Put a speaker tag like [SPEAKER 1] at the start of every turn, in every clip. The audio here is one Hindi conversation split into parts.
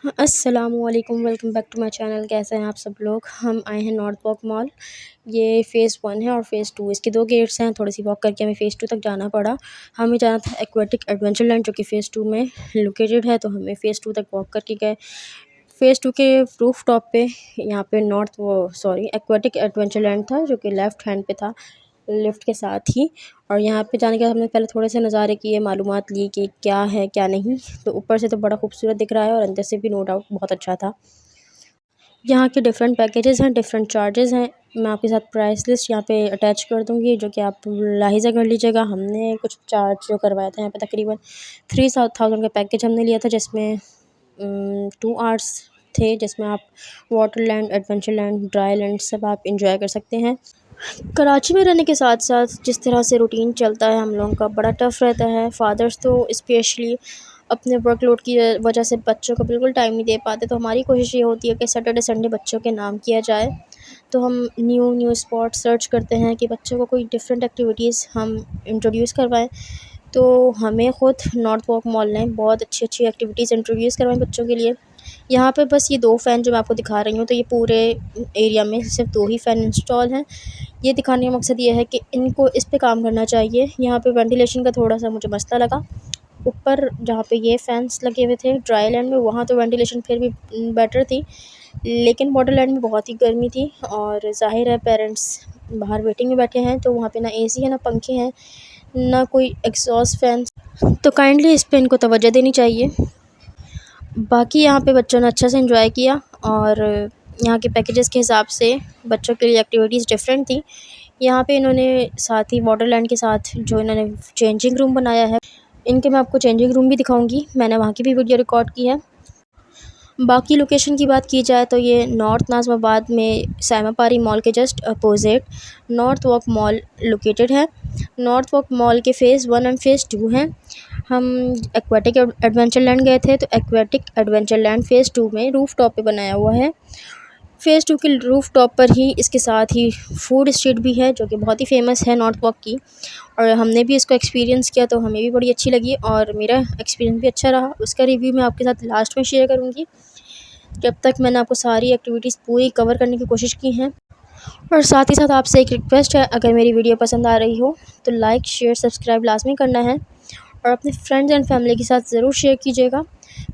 [SPEAKER 1] अस्सलामुअलैकुम, welcome back to my channel. कैसे हैं आप सब लोग। हम आए हैं नॉर्थ वॉक मॉल। ये फ़ेज़ 1 है और फ़ेज़ 2, इसके 2 गेट्स हैं। थोड़ी सी वॉक करके हमें फ़ेज़ 2 तक जाना पड़ा। हमें जाना था एक्वेटिक एडवेंचर लैंड, जो कि फ़ेज़ 2 में लोकेटेड है, तो हमें फ़ेज़ 2 तक वॉक करके गए। फ़ेज़ 2 के रूफ टॉप पे यहाँ पे एक्वेटिक एडवेंचर लैंड था, जो कि लेफ़्ट हैंड पे था, लिफ्ट के साथ ही। और यहाँ पे जाने के बाद हमने पहले थोड़े से नज़ारे किए, मालूमात ली कि क्या है क्या नहीं। तो ऊपर से तो बड़ा खूबसूरत दिख रहा है और अंदर से भी नो डाउट बहुत अच्छा था। यहाँ के डिफरेंट पैकेजेस हैं, डिफरेंट चार्जेस हैं। मैं आपके साथ प्राइस लिस्ट यहाँ पे अटैच कर दूँगी, जो कि आप लाहिज़ा कर लीजिएगा। हमने कुछ चार्ज जो करवाया था यहाँ पे तकरीबन 3000 का पैकेज हमने लिया था, जिसमें 2 आवर्स थे, जिसमें आप water land, adventure land, dry land सब आप इंजॉय कर सकते हैं। कराची में रहने के साथ साथ जिस तरह से रूटीन चलता है हम लोगों का, बड़ा टफ़ रहता है। फ़ादर्स तो स्पेशली अपने वर्कलोड की वजह से बच्चों को बिल्कुल टाइम नहीं दे पाते, तो हमारी कोशिश ये होती है कि सैटरडे संडे बच्चों के नाम किया जाए। तो हम न्यू न्यू स्पॉट सर्च करते हैं कि बच्चों को कोई डिफरेंट एक्टिविटीज़ हम इंट्रोड्यूस करवाएं। तो हमें ख़ुद नॉर्थ वॉक मॉल ने बहुत अच्छी अच्छी एक्टिविटीज़ इंट्रोड्यूस करवाई बच्चों के लिए। यहाँ पे बस ये 2 फ़ैन जो मैं आपको दिखा रही हूँ, तो ये पूरे एरिया में सिर्फ 2 ही फ़ैन इंस्टॉल हैं। ये दिखाने का मकसद ये है कि इनको इस पे काम करना चाहिए। यहाँ पे वेंटिलेशन का थोड़ा-सा मुझे मसला लगा। ऊपर जहाँ पे ये फ़ैन्स लगे हुए थे ड्राई लैंड में, वहाँ तो वेंटिलेशन फिर भी बेटर थी, लेकिन वाटर लैंड में बहुत ही गर्मी थी। और ज़ाहिर है पेरेंट्स बाहर वेटिंग में बैठे हैं, तो वहाँ पे ना एसी है, ना पंखे हैं, ना कोई एग्ज़ॉस्ट फ़ैन्स। तो काइंडली इस पे इनको तवज्जो देनी चाहिए। बाकी यहाँ पे बच्चों ने अच्छा से एंजॉय किया और यहाँ के पैकेजेस के हिसाब से बच्चों के लिए एक्टिविटीज़ डिफरेंट थी। यहाँ पे इन्होंने साथ ही वाटरलैंड के साथ जो इन्होंने चेंजिंग रूम बनाया है, इनके मैं आपको चेंजिंग रूम भी दिखाऊंगी। मैंने वहाँ की भी वीडियो रिकॉर्ड की है। बाकी लोकेशन की बात की जाए तो ये नॉर्थ नाज़िमाबाद में सैमापारी मॉल के just opposite north Walk mall located है। नॉर्थ वॉक मॉल के फ़ेज़ 1 एंड फ़ेज़ 2 हैं। हम एक्वेटिक एडवेंचर लैंड गए थे, तो एक्वेटिक एडवेंचर लैंड फ़ेज़ 2 में रूफ़ टॉप पे बनाया हुआ है। फ़ेज़ 2 के रूफ़ टॉप पर ही इसके साथ ही फूड स्ट्रीट भी है, जो कि बहुत ही फ़ेमस है नॉर्थ वॉक की। और हमने भी इसको एक्सपीरियंस किया, तो हमें भी बड़ी अच्छी लगी और मेरा एक्सपीरियंस भी अच्छा रहा। उसका रिव्यू मैं आपके साथ लास्ट में शेयर करूँगी। जब तक मैंने आपको सारी एक्टिविटीज़ पूरी कवर करने की कोशिश की हैं। और साथ ही साथ आपसे एक रिक्वेस्ट है, अगर मेरी वीडियो पसंद आ रही हो तो लाइक, शेयर, सब्सक्राइब लाज़मी करना है और अपने फ्रेंड्स एंड फैमिली के साथ ज़रूर शेयर कीजिएगा।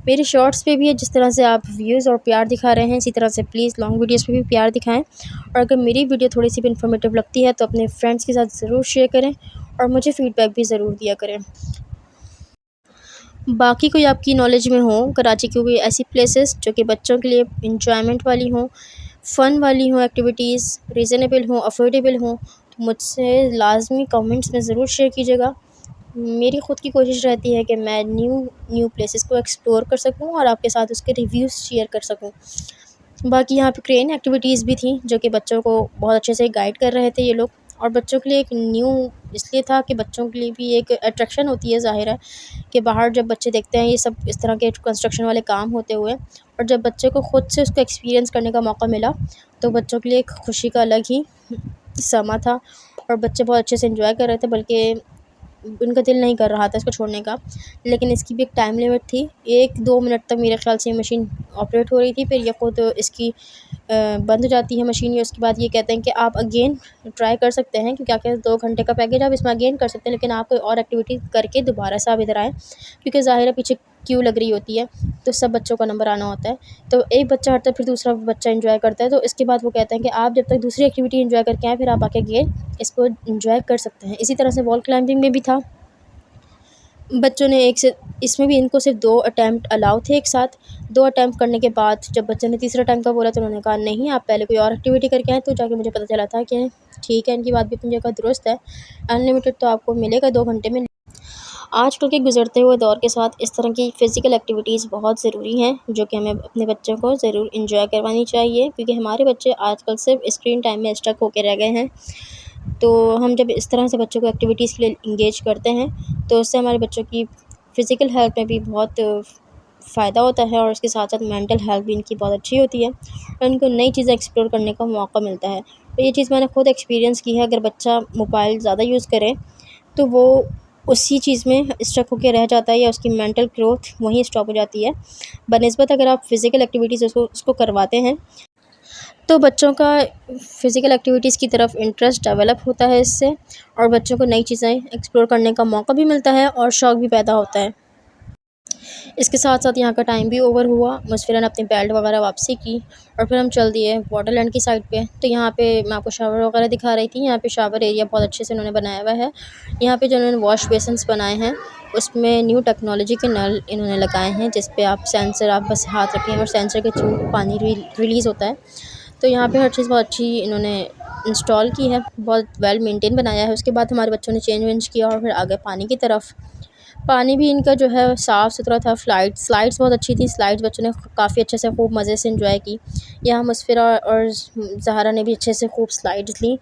[SPEAKER 1] मेरे शॉर्ट्स पे भी है, जिस तरह से आप व्यूज़ और प्यार दिखा रहे हैं, इसी तरह से प्लीज़ लॉन्ग वीडियोस पे भी प्यार दिखाएं। और अगर मेरी वीडियो थोड़ी सी भी इन्फॉर्मेटिव लगती है, तो अपने फ्रेंड्स के साथ ज़रूर शेयर करें और मुझे फ़ीडबैक भी ज़रूर दिया करें। बाकी कोई आपकी नॉलेज में हो कराची की कोई ऐसी प्लेसेस जो कि बच्चों के लिए इंजॉयमेंट वाली हों, फ़न वाली हों, एक्टिविटीज़ रीज़नेबल हों, अफोर्डेबल हों, तो मुझसे लाज़मी कमेंट्स में ज़रूर शेयर कीजिएगा। मेरी ख़ुद की कोशिश रहती है कि मैं न्यू न्यू प्लेसेस को एक्सप्लोर कर सकूं और आपके साथ उसके रिव्यूज़ शेयर कर सकूं। बाकी यहाँ पे क्रेन एक्टिविटीज़ भी थी, जो कि बच्चों को बहुत अच्छे से गाइड कर रहे थे ये लोग। और बच्चों के लिए एक न्यू इसलिए था कि बच्चों के लिए भी एक अट्रैक्शन होती है, ज़ाहिर है कि बाहर जब बच्चे देखते हैं ये सब इस तरह के कंस्ट्रक्शन वाले काम होते हुए, और जब बच्चे को ख़ुद से उसको एक्सपीरियंस करने का मौका मिला, तो बच्चों के लिए एक खुशी का अलग ही समा था और बच्चे बहुत अच्छे से एंजॉय कर रहे थे। बल्कि उनका दिल नहीं कर रहा था इसको छोड़ने का, लेकिन इसकी भी एक टाइम लिमिट थी। 1-2 मिनट तक मेरे ख़्याल से मशीन ऑपरेट हो रही थी, फिर ये ख़ुद इसकी बंद हो जाती है मशीन। या उसके बाद ये कहते हैं कि आप अगेन ट्राई कर सकते हैं, क्योंकि आपके 2 घंटे का पैकेज आप इसमें अगेन कर सकते हैं, लेकिन आप कोई और एक्टिविटी करके दोबारा से आप इधर आएँ, क्योंकि ज़ाहिर है पीछे क्यू लग रही होती है, तो सब बच्चों का नंबर आना होता है। तो एक बच्चा हटता है, फिर दूसरा बच्चा एंजॉय करता है, तो इसके बाद वो कहते हैं कि आप जब तक दूसरी एक्टिविटी एंजॉय करके आएँ, फिर आप आके अगेन इसको एंजॉय कर सकते हैं। इसी तरह से वॉल क्लाइंबिंग में भी था। बच्चों ने एक से इसमें भी इनको सिर्फ 2 अटैम्प्ट अलाउ थे एक साथ। 2 अटैम्प्ट करने के बाद जब बच्चे ने तीसरा टाइम का बोला, तो उन्होंने कहा नहीं, आप पहले कोई और एक्टिविटी करके आएँ। तो जाके मुझे पता चला था कि ठीक है, इनकी बात भी अपनी जगह दुरुस्त है। अनलिमिटेड तो आपको मिलेगा 2 घंटे में। आजकल के गुज़रते हुए दौर के साथ इस तरह की फ़िज़िकल एक्टिविटीज़ बहुत ज़रूरी हैं, जो कि हमें अपने बच्चों को ज़रूर एंजॉय करवानी चाहिए, क्योंकि हमारे बच्चे आजकल सिर्फ स्क्रीन टाइम में स्टक होके रह गए हैं। तो हम जब इस तरह से बच्चों को एक्टिविटीज़ के लिए इंगेज करते हैं, तो उससे हमारे बच्चों की फ़िज़िकल हेल्थ में भी बहुत फ़ायदा होता है और उसके साथ साथ मेंटल हेल्थ भी इनकी बहुत अच्छी होती है और इनको नई चीज़ें एक्सप्लोर करने का मौका मिलता है। तो ये चीज़ मैंने खुद एक्सपीरियंस की है। अगर बच्चा मोबाइल ज़्यादा यूज़ करे, तो वो उसी चीज़ में स्टक होके रह जाता है या उसकी मेंटल ग्रोथ वहीं स्टॉप हो जाती है। बनिस्बत अगर आप फ़िज़िकल एक्टिविटीज़ उसको करवाते हैं तो बच्चों का फ़िज़िकल एक्टिविटीज़ की तरफ इंटरेस्ट डेवलप होता है इससे, और बच्चों को नई चीज़ें एक्सप्लोर करने का मौका भी मिलता है और शौक़ भी पैदा होता है। इसके साथ साथ यहाँ का टाइम भी ओवर हुआ, मुसफ़िरा ने अपनी बेल्ट वगैरह वापसी की और फिर हम चल दिए वाटरलैंड की साइड पे। तो यहाँ पे मैं आपको शावर वगैरह दिखा रही थी। यहाँ पे शावर एरिया बहुत अच्छे से उन्होंने बनाया हुआ है। यहाँ पे जो उन्होंने वॉश बेसिन्स बनाए हैं उसमें न्यू टेक्नोलॉजी के नल इन्होंने लगाए हैं, जिस पे आप सेंसर आप बस हाथ रखें और सेंसर के थ्रू पानी रिलीज़ होता है। तो यहाँ पे हर चीज़ बहुत अच्छी इन्होंने इंस्टॉल की है, बहुत वेल मेंटेन बनाया है। उसके बाद हमारे बच्चों ने चेंज वेंज किया और फिर आ गए पानी की तरफ। पानी भी इनका जो है साफ़ सुथरा था। स्लाइड्स बहुत अच्छी थी। स्लाइड्स बच्चों ने काफ़ी अच्छे से खूब मज़े से एंजॉय की। यहाँ मुसफ़िरा और ज़हरा ने भी अच्छे से खूब स्लाइड्स ली,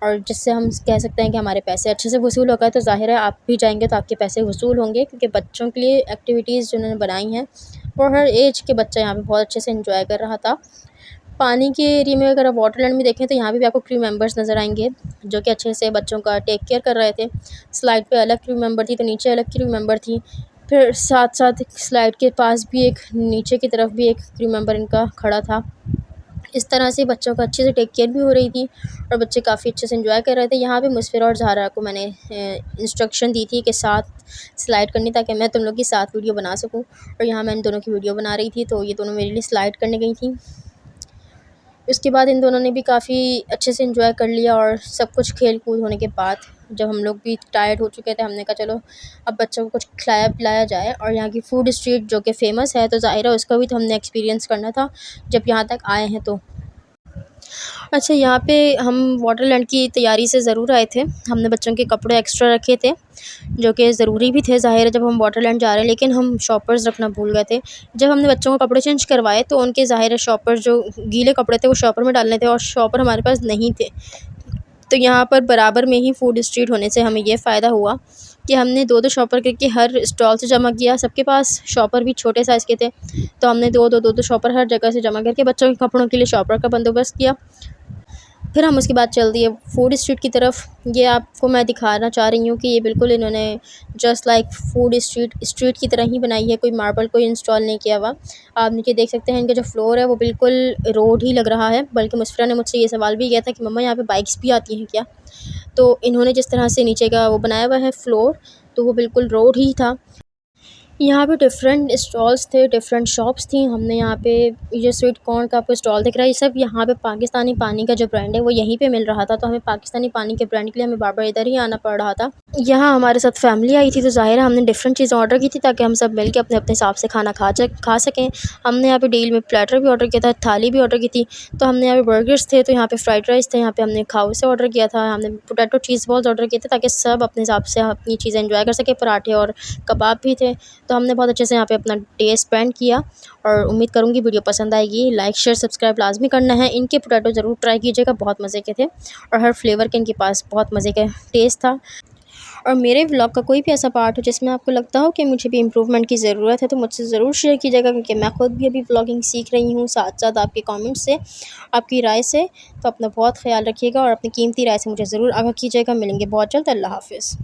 [SPEAKER 1] और जिससे हम कह सकते हैं कि हमारे पैसे अच्छे से वसूल हो गए। तो ज़ाहिर है आप भी जाएंगे तो आपके पैसे वसूल होंगे, क्योंकि बच्चों के लिए एक्टिविटीज़ जो उन्होंने बनाई हैं वो हर एज के बच्चा यहाँ पे बहुत अच्छे से एंजॉय कर रहा था। पानी के एरिया में अगर आप वाटरलैंड में देखें तो यहाँ पे भी आपको क्रू मेंबर्स नज़र आएंगे जो कि अच्छे से बच्चों का टेक केयर कर रहे थे। स्लाइड पे अलग क्रू मेंबर थी तो नीचे अलग क्रू मेंबर थी। फिर साथ साथ स्लाइड के पास भी एक, नीचे की तरफ भी एक क्रू मेंबर इनका खड़ा था। इस तरह से बच्चों का अच्छे से टेक केयर भी हो रही थी और बच्चे काफ़ी अच्छे से एंजॉय कर रहे थे। यहाँ पे मुसफ़िरा और ज़हरा को मैंने इंस्ट्रक्शन दी थी कि साथ स्लाइड करनी, ताकि मैं तुम लोग की साथ वीडियो बना सकूँ। और यहाँ मैं इन दोनों की वीडियो बना रही थी, तो ये दोनों मेरे लिए स्लाइड करने गई थी। उसके बाद इन दोनों ने भी काफ़ी अच्छे से एंजॉय कर लिया, और सब कुछ खेल कूद होने के बाद जब हम लोग भी टायर्ड हो चुके थे, हमने कहा चलो अब बच्चों को कुछ खिलाया पिलाया जाए। और यहाँ की फ़ूड स्ट्रीट जो कि फ़ेमस है, तो ज़ाहिर है उसका भी तो हमने एक्सपीरियंस करना था जब यहाँ तक आए हैं तो। अच्छा, यहाँ पे हम वाटरलैंड की तैयारी से ज़रूर आए थे। हमने बच्चों के कपड़े एक्स्ट्रा रखे थे जो कि ज़रूरी भी थे, ज़ाहिर है जब हम वाटरलैंड जा रहे हैं, लेकिन हम शॉपर्स रखना भूल गए थे। जब हमने बच्चों को कपड़े चेंज करवाए तो उनके ज़ाहिर है शॉपर्स, जो गीले कपड़े थे वो शॉपर में डालने थे, और शॉपर हमारे पास नहीं थे। तो यहाँ पर बराबर में ही फूड स्ट्रीट होने से हमें ये फ़ायदा हुआ कि हमने 2-2 शॉपर करके हर स्टॉल से जमा किया। सबके पास शॉपर भी छोटे साइज़ के थे, तो हमने 2-2 शॉपर हर जगह से जमा करके बच्चों के कपड़ों के लिए शॉपर का बंदोबस्त किया। फिर हम उसके बाद चल दिए फूड स्ट्रीट की तरफ। ये आपको मैं दिखाना चाह रही हूँ कि ये बिल्कुल इन्होंने जस्ट लाइक फूड स्ट्रीट की तरह ही बनाई है, कोई मार्बल कोई इंस्टॉल नहीं किया हुआ। आप नीचे देख सकते हैं इनका जो फ्लोर है वो बिल्कुल रोड ही लग रहा है। बल्कि मुसफ़िरा ने मुझसे ये सवाल भी किया था कि मम्मा यहाँ पे बाइक्स भी आती हैं क्या? तो इन्होंने जिस तरह से नीचे का वो बनाया हुआ है फ्लोर, तो वो बिल्कुल रोड ही था। यहाँ पे डिफरेंट स्टॉल्स थे, डिफरेंट शॉप्स थी। हमने यहाँ पे ये स्वीट कॉर्न का आपको स्टॉल दिख रहा है, ये सब यहाँ पे पाकिस्तानी पानी का जो ब्रांड है वो यहीं पे मिल रहा था। तो हमें पाकिस्तानी पानी के ब्रांड के लिए हमें बार-बार इधर ही आना पड़ रहा था। यहाँ हमारे साथ फैमिली आई थी, तो ज़ाहिर है हमने डिफरेंट चीज़ें ऑर्डर की थी ताकि हम सब मिल के अपने-अपने हिसाब से खाना खा सकें। हमने यहाँ पे डील में प्लेटर भी ऑर्डर किया था, थाली भी ऑर्डर की थी। तो हमने यहाँ पे बर्गर्स थे, तो यहाँ पे फ्राइड राइस थे, यहाँ पे हमने खाओ से ऑर्डर किया था, हमने पोटैटो चीज़ बॉल्स ऑर्डर किए थे ताकि सब अपने हिसाब से अपनी चीज़ें एंजॉय कर सकें। पराठे और कबाब भी थे। तो हमने बहुत अच्छे से यहाँ पे अपना डे स्पेंड किया, और उम्मीद करूँगी वीडियो पसंद आएगी। लाइक शेयर सब्सक्राइब लाजमी करना है। इनके पोटैटो ज़रूर ट्राई कीजिएगा, बहुत मज़े के थे और हर फ्लेवर के इनके पास बहुत मज़े का टेस्ट था। और मेरे व्लॉग का कोई भी ऐसा पार्ट हो जिसमें आपको लगता हो कि मुझे भी इम्प्रूवमेंट की ज़रूरत है, तो मुझसे ज़रूर शेयर कीजिएगा, क्योंकि मैं खुद भी अभी व्लॉगिंग सीख रही हूँ, साथ साथ आपके कमेंट से, आपकी राय से। तो अपना बहुत ख्याल रखिएगा और अपनी कीमती राय से मुझे ज़रूर आगाह कीजिएगा। मिलेंगे बहुत जल्द। अल्लाह हाफ़िज़।